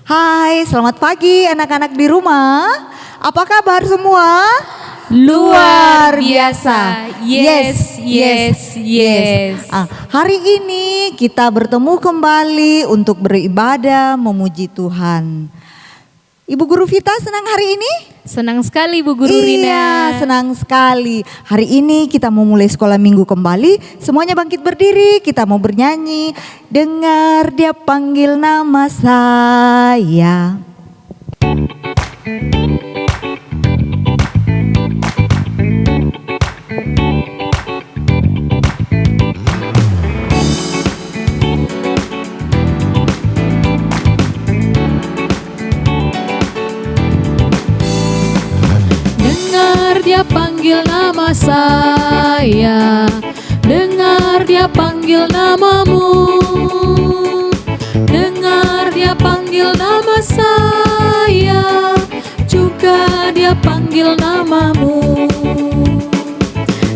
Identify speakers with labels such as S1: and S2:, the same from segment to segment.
S1: Hai, selamat pagi anak-anak di rumah. Apa kabar semua?
S2: Luar biasa. Yes.
S1: Hari ini kita bertemu kembali untuk beribadah memuji Tuhan. Ibu Guru Vita senang hari ini?
S2: Senang sekali Bu Guru Rina.
S1: Iya, senang sekali. Hari ini kita mau mulai sekolah minggu kembali. Semuanya bangkit berdiri, kita mau bernyanyi. Dengar dia panggil nama saya.
S2: Dengar dia panggil nama saya, dengar dia panggil namamu. Dengar dia panggil nama saya, juga dia panggil namamu.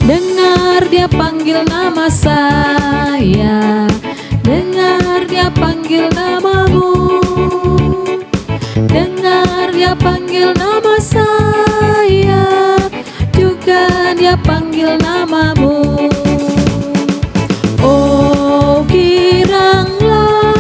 S2: Dengar dia panggil nama saya, dengar dia panggil namamu. Dengar dia panggil nama saya, juga dia panggil namamu. Oh giranglah,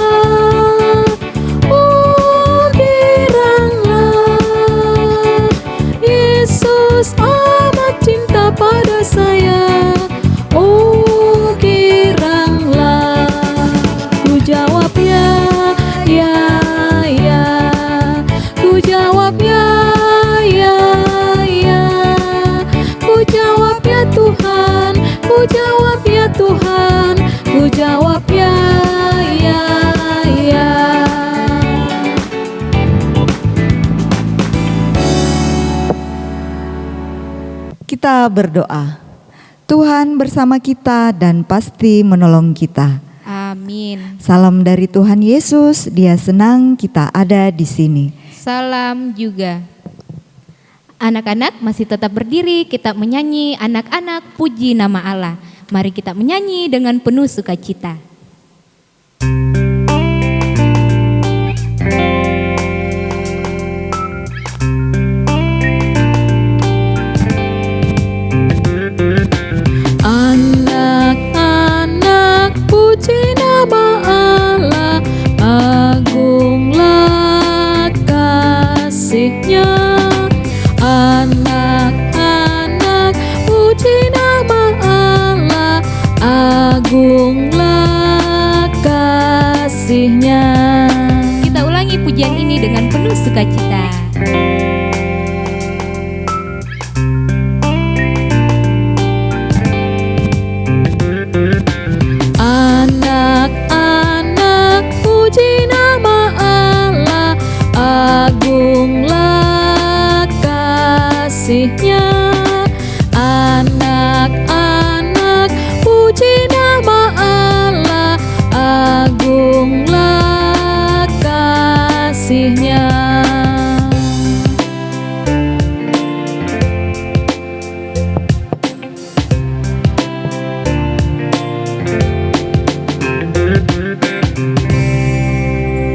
S2: Yesus amat cinta pada saya. Oh giranglah, ku jawab ya, ku jawab ya, ku jawab ya Tuhan, ku jawab ya Tuhan, ku jawab ya.
S1: Kita berdoa. Tuhan bersama kita dan pasti menolong kita.
S2: Amin.
S1: Salam dari Tuhan Yesus, Dia senang kita ada di sini.
S2: Salam juga. Anak-anak masih tetap berdiri, kita menyanyi anak-anak puji nama Allah. Mari kita menyanyi dengan penuh sukacita. Anak-anak puji nama Allah, agunglah kasih-Nya. Anak-anak puji nama Allah, agunglah kasih-Nya. Kita ulangi pujian ini dengan penuh sukacita. Anak-anak puji nama Allah, agunglah kasih-Nya. Anak-anak puji nama Allah, agunglah kasih-Nya.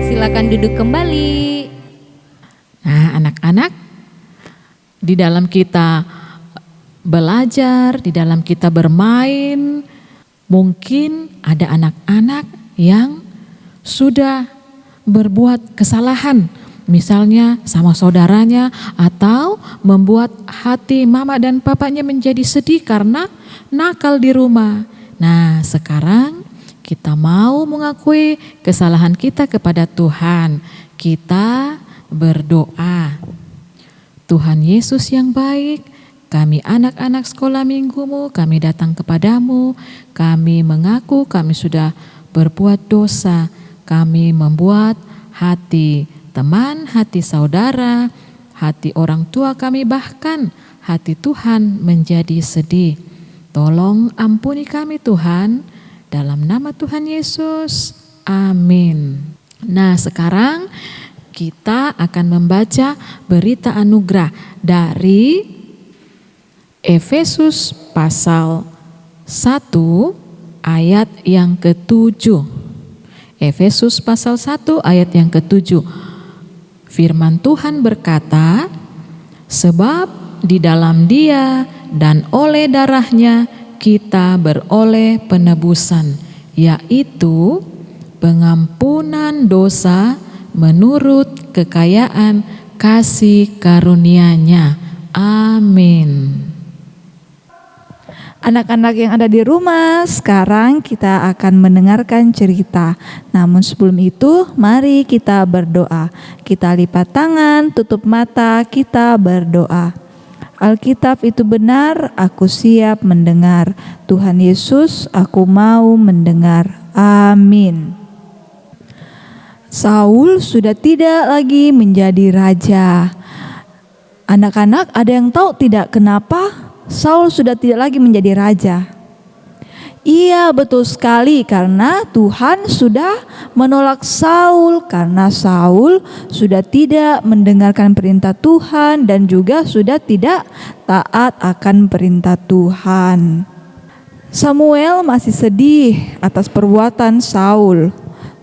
S2: Silakan duduk kembali.
S3: Nah, anak-anak, di dalam kita belajar, di dalam kita bermain, mungkin ada anak-anak yang sudah berbuat kesalahan, misalnya sama saudaranya, atau membuat hati mama dan papanya menjadi sedih karena nakal di rumah. Nah, sekarang kita mau mengakui kesalahan kita kepada Tuhan. Kita berdoa. Tuhan Yesus yang baik, kami anak-anak sekolah minggumu, kami datang kepadamu. Kami mengaku kami sudah berbuat dosa. Kami membuat hati teman, hati saudara, hati orang tua kami, bahkan hati Tuhan menjadi sedih. Tolong ampuni kami Tuhan. Dalam nama Tuhan Yesus, amin. Nah, sekarang kita akan membaca berita anugerah dari Efesus pasal 1 ayat yang ke-7. Efesus pasal 1 ayat yang ke-7. Firman Tuhan berkata, sebab di dalam Dia dan oleh darahnya kita beroleh penebusan, yaitu pengampunan dosa menurut kekayaan kasih karunia-Nya. Amin.
S1: Anak-anak yang ada di rumah, sekarang kita akan mendengarkan cerita. Namun sebelum itu, mari kita berdoa. Kita lipat tangan, tutup mata, kita berdoa. Alkitab itu benar, aku siap mendengar. Tuhan Yesus, aku mau mendengar. Amin. Saul sudah tidak lagi menjadi raja. Anak-anak, ada yang tahu tidak kenapa Saul sudah tidak lagi menjadi raja? Iya, betul sekali, karena Tuhan sudah menolak Saul, karena Saul sudah tidak mendengarkan perintah Tuhan dan juga sudah tidak taat akan perintah Tuhan. Samuel masih sedih atas perbuatan Saul.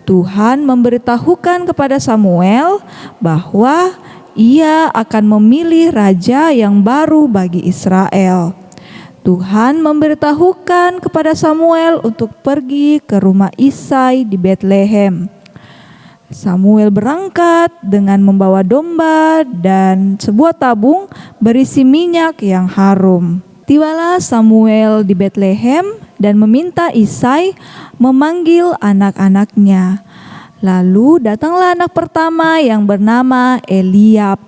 S1: Tuhan memberitahukan kepada Samuel bahwa ia akan memilih raja yang baru bagi Israel. Tuhan memberitahukan kepada Samuel untuk pergi ke rumah Isai di Betlehem. Samuel berangkat dengan membawa domba dan sebuah tabung berisi minyak yang harum. Tibalah Samuel di Betlehem dan meminta Isai memanggil anak-anaknya. Lalu datanglah anak pertama yang bernama Eliab.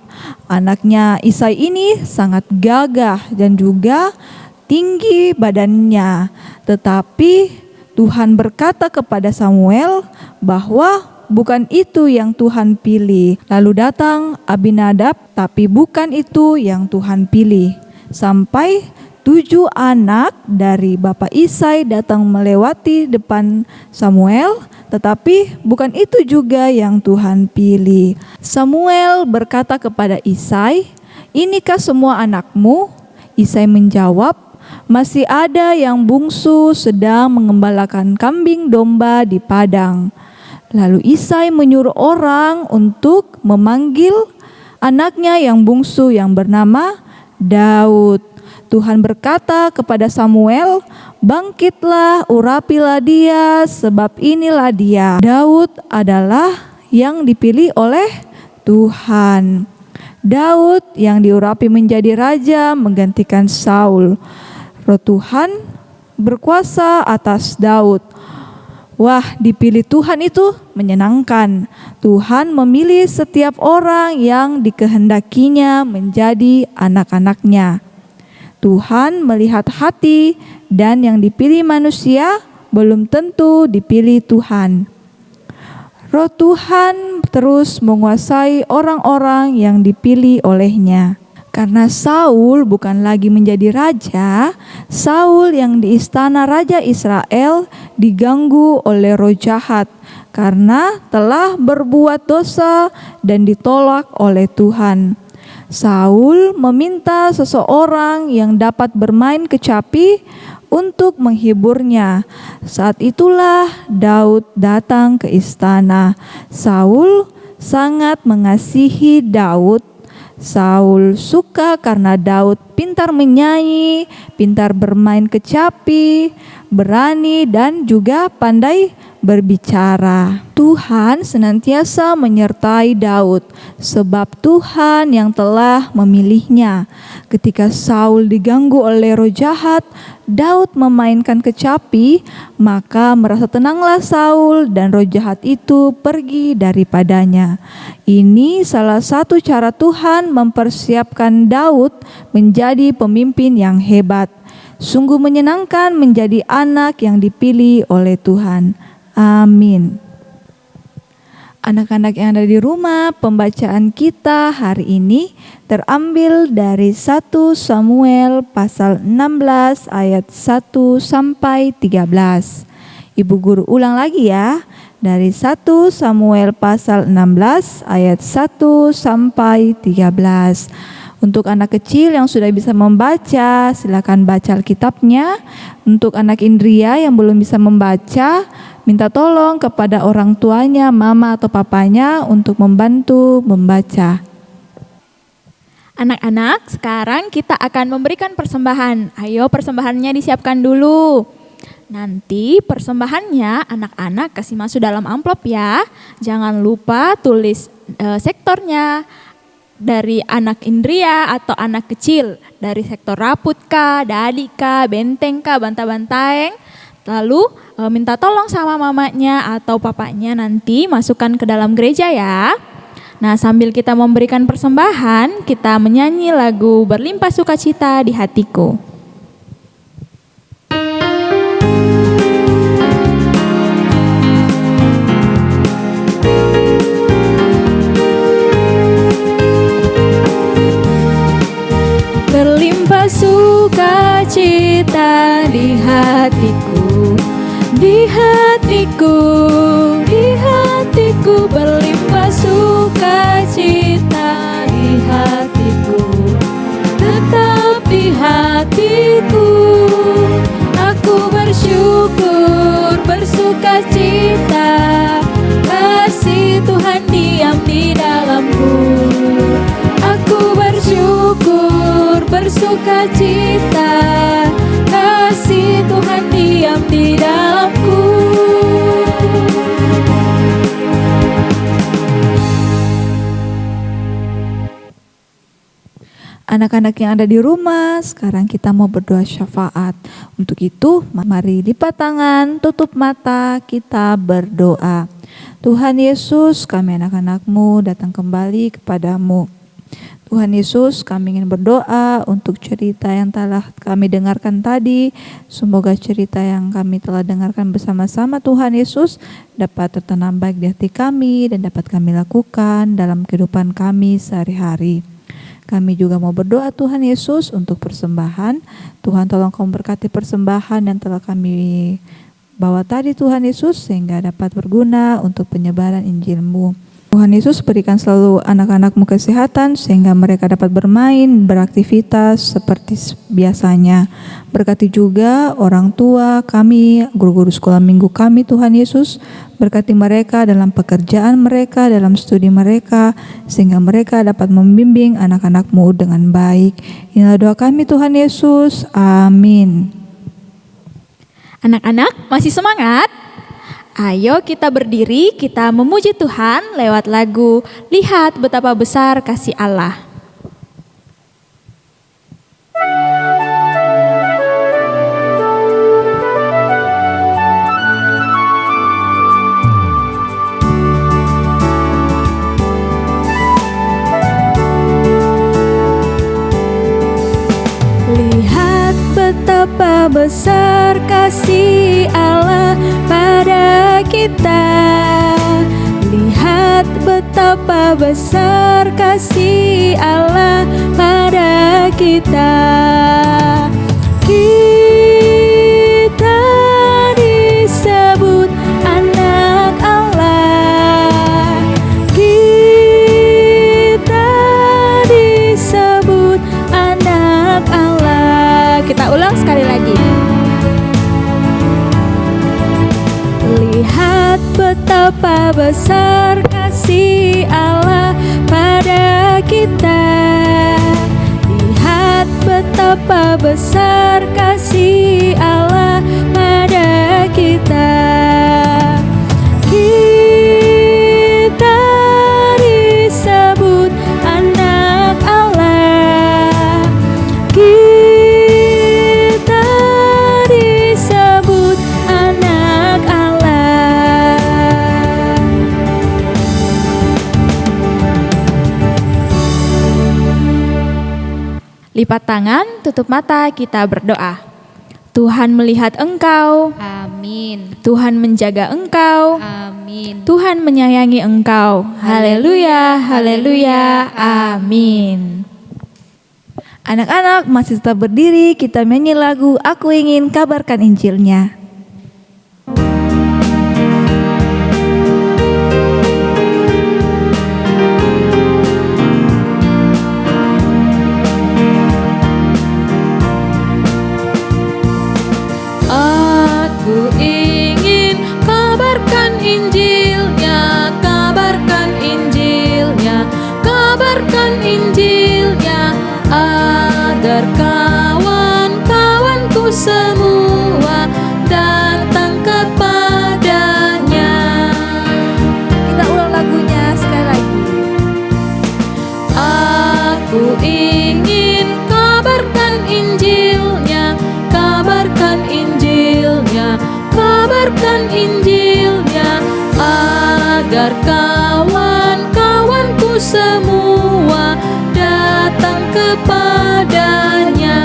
S1: Anaknya Isai ini sangat gagah dan juga tinggi badannya. Tetapi Tuhan berkata kepada Samuel bahwa bukan itu yang Tuhan pilih. Lalu datang Abinadab, tapi bukan itu yang Tuhan pilih. Sampai 7 anak dari Bapak Isai datang melewati depan Samuel, tetapi bukan itu juga yang Tuhan pilih. Samuel berkata kepada Isai, "Inikah semua anakmu?" Isai menjawab, "Masih ada yang bungsu sedang mengembalakan kambing domba di padang." Lalu Isai menyuruh orang untuk memanggil anaknya yang bungsu yang bernama Daud. Tuhan berkata kepada Samuel, "Bangkitlah, urapilah dia, sebab inilah dia." Daud adalah yang dipilih oleh Tuhan. Daud yang diurapi menjadi raja menggantikan Saul. Roh Tuhan berkuasa atas Daud. Wah, dipilih Tuhan itu menyenangkan. Tuhan memilih setiap orang yang dikehendakinya menjadi anak-anaknya. Tuhan melihat hati, dan yang dipilih manusia belum tentu dipilih Tuhan. Roh Tuhan terus menguasai orang-orang yang dipilih olehnya. Karena Saul bukan lagi menjadi raja, Saul yang di istana Raja Israel diganggu oleh roh jahat karena telah berbuat dosa dan ditolak oleh Tuhan. Saul meminta seseorang yang dapat bermain kecapi untuk menghiburnya. Saat itulah Daud datang ke istana. Saul sangat mengasihi Daud. Saul suka karena Daud pintar menyanyi, pintar bermain kecapi, berani dan juga pandai berbicara. Tuhan senantiasa menyertai Daud sebab Tuhan yang telah memilihnya. Ketika Saul diganggu oleh roh jahat, Daud memainkan kecapi, maka merasa tenanglah Saul dan roh jahat itu pergi daripadanya. Ini salah satu cara Tuhan mempersiapkan Daud menjadi pemimpin yang hebat. Sungguh menyenangkan menjadi anak yang dipilih oleh Tuhan. Amin. Anak-anak yang ada di rumah, pembacaan kita hari ini terambil dari 1 Samuel pasal 16 ayat 1 sampai 13. Ibu guru ulang lagi ya, dari 1 Samuel pasal 16 ayat 1 sampai 13. Untuk anak kecil yang sudah bisa membaca, silakan baca Alkitabnya. Untuk anak Indria yang belum bisa membaca, minta tolong kepada orang tuanya, mama atau papanya untuk membantu membaca.
S4: Anak-anak, sekarang kita akan memberikan persembahan. Ayo persembahannya disiapkan dulu. Nanti persembahannya anak-anak kasih masuk dalam amplop ya. Jangan lupa tulis sektornya. Dari anak Indria atau anak kecil, dari sektor raput kah, dadi kah, benteng kah, banta-bantaeng. Lalu minta tolong sama mamanya atau papanya nanti masukkan ke dalam gereja ya. Nah, sambil kita memberikan persembahan, kita menyanyi lagu Berlimpah Sukacita di Hatiku. Berlimpah sukacita di hatiku, di hatiku, di hatiku. Berlimpah sukacita di hatiku, tetap di hatiku. Aku bersyukur, bersukacita, kasih Tuhan diam di dalamku. Aku bersyukur, bersukacita, kasih Tuhan diam di dalamku.
S1: Anak-anak yang ada di rumah, sekarang kita mau berdoa syafaat. Untuk itu, mari lipat tangan, tutup mata, kita berdoa. Tuhan Yesus, kami anak-anak-Mu datang kembali kepadamu. Tuhan Yesus, kami ingin berdoa untuk cerita yang telah kami dengarkan tadi. Semoga cerita yang kami telah dengarkan bersama-sama Tuhan Yesus dapat tertanam baik di hati kami dan dapat kami lakukan dalam kehidupan kami sehari-hari. Kami juga mau berdoa Tuhan Yesus untuk persembahan. Tuhan tolong Kau berkati persembahan yang telah kami bawa tadi Tuhan Yesus sehingga dapat berguna untuk penyebaran Injil-Mu. Tuhan Yesus berikan selalu anak-anak-Mu kesehatan sehingga mereka dapat bermain, beraktivitas seperti biasanya. Berkati juga orang tua kami, guru-guru sekolah minggu kami Tuhan Yesus. Berkati mereka dalam pekerjaan mereka, dalam studi mereka, sehingga mereka dapat membimbing anak-anak-Mu dengan baik. Inilah doa kami Tuhan Yesus. Amin.
S4: Anak-anak masih semangat? Ayo kita berdiri, kita memuji Tuhan lewat lagu Lihat Betapa Besar Kasih Allah. Lihat betapa besar kasih Allah pada kita. Lihat betapa besar kasih Allah pada kita. Kita disebut anak Allah. Kita disebut anak Allah. Kita ulang sekali lagi. Lihat betapa besar kasih Allah pada kita. Lihat betapa besar kasih Allah pada kita. Kita disebut anak Allah. Kita disebut anak Allah. Lipat tangan, tutup mata, kita berdoa. Tuhan melihat engkau,
S2: Amin.
S4: Tuhan menjaga engkau,
S2: Amin.
S4: Tuhan menyayangi engkau. Haleluya, haleluya, amin.
S1: Anak-anak masih tetap berdiri, kita nyanyi lagu Aku Ingin Kabarkan Injilnya.
S3: Ku ingin kabarkan Injilnya, kabarkan Injilnya, kabarkan Injilnya, agar kawan-kawanku semua datang kepadanya.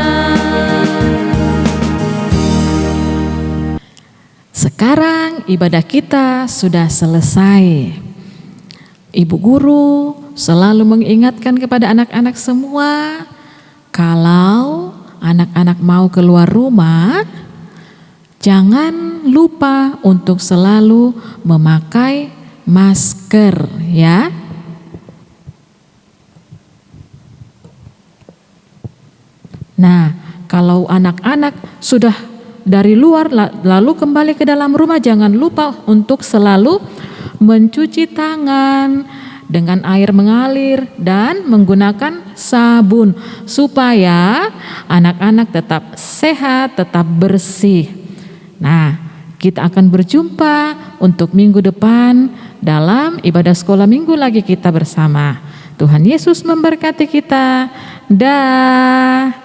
S3: Sekarang ibadah kita sudah selesai. Ibu guru selalu mengingatkan kepada anak-anak semua, kalau anak-anak mau keluar rumah, jangan lupa untuk selalu memakai masker ya. Nah, kalau anak-anak sudah dari luar lalu kembali ke dalam rumah, jangan lupa untuk selalu mencuci tangan dengan air mengalir dan menggunakan sabun supaya anak-anak tetap sehat, tetap bersih. Nah, kita akan berjumpa untuk minggu depan dalam ibadah sekolah minggu lagi kita bersama. Tuhan Yesus memberkati kita. Dah.